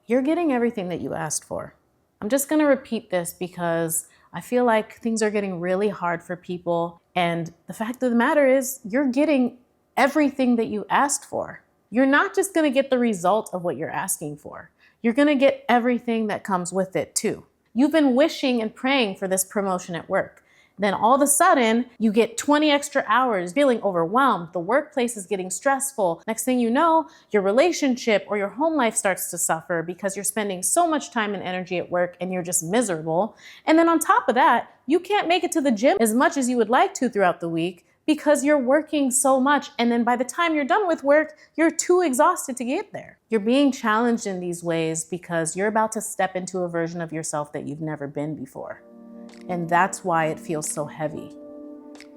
You're getting everything that you asked for. I'm just going to repeat this because I feel like things are getting really hard for people. And the fact of the matter is, you're getting everything that you asked for. You're not just going to get the result of what you're asking for. You're going to get everything that comes with it too. You've been wishing and praying for this promotion at work. Then all of a sudden, you get 20 extra hours, feeling overwhelmed. The workplace is getting stressful. Next thing you know, your relationship or your home life starts to suffer because you're spending so much time and energy at work and you're just miserable. And then on top of that, you can't make it to the gym as much as you would like to throughout the week because you're working so much. And then by the time you're done with work, you're too exhausted to get there. You're being challenged in these ways because you're about to step into a version of yourself that you've never been before. And that's why it feels so heavy.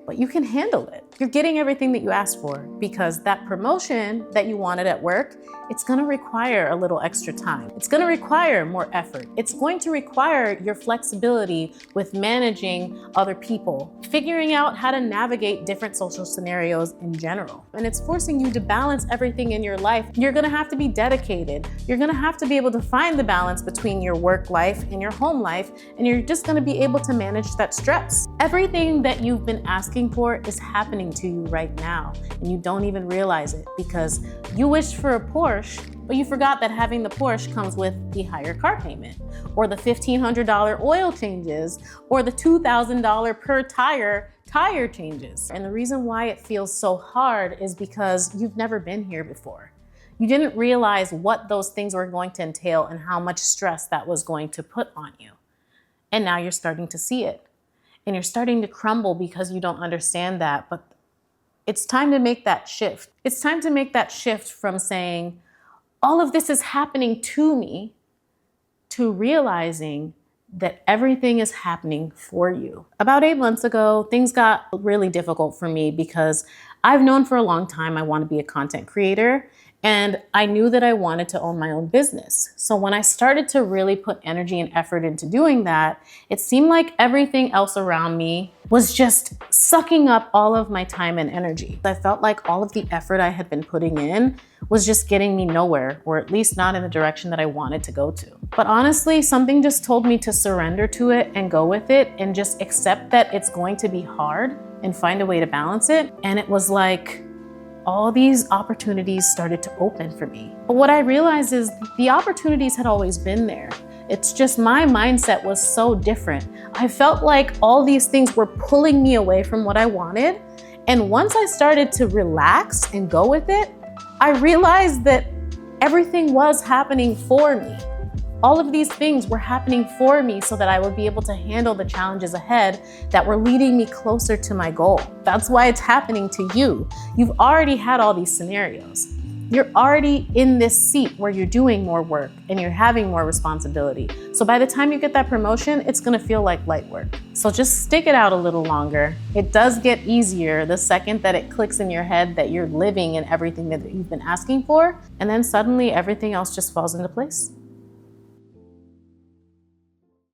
But you can handle it. You're getting everything that you asked for because that promotion that you wanted at work, it's gonna require a little extra time. It's gonna require more effort. It's going to require your flexibility with managing other people, figuring out how to navigate different social scenarios in general. And it's forcing you to balance everything in your life. You're gonna have to be dedicated. You're gonna have to be able to find the balance between your work life and your home life, and you're just gonna be able to manage that stress. Everything that you've been asking for is happening to you right now, and you don't even realize it because you wished for a Porsche, but you forgot that having the Porsche comes with the higher car payment, or the $1,500 oil changes, or the $2,000 per tire changes. And the reason why it feels so hard is because you've never been here before. You didn't realize what those things were going to entail and how much stress that was going to put on you. And now you're starting to see it. And you're starting to crumble because you don't understand that. But it's time to make that shift. It's time to make that shift from saying, all of this is happening to me, to realizing that everything is happening for you. About 8 months ago, things got really difficult for me because I've known for a long time I want to be a content creator. And I knew that I wanted to own my own business. So when I started to really put energy and effort into doing that, it seemed like everything else around me was just sucking up all of my time and energy. I felt like all of the effort I had been putting in was just getting me nowhere, or at least not in the direction that I wanted to go to. But honestly, something just told me to surrender to it and go with it and just accept that it's going to be hard and find a way to balance it. And it was like, all these opportunities started to open for me. But what I realized is the opportunities had always been there. It's just my mindset was so different. I felt like all these things were pulling me away from what I wanted. And once I started to relax and go with it, I realized that everything was happening for me. All of these things were happening for me so that I would be able to handle the challenges ahead that were leading me closer to my goal. That's why it's happening to you. You've already had all these scenarios. You're already in this seat where you're doing more work and you're having more responsibility. So by the time you get that promotion, it's gonna feel like light work. So just stick it out a little longer. It does get easier the second that it clicks in your head that you're living in everything that you've been asking for, and then suddenly everything else just falls into place.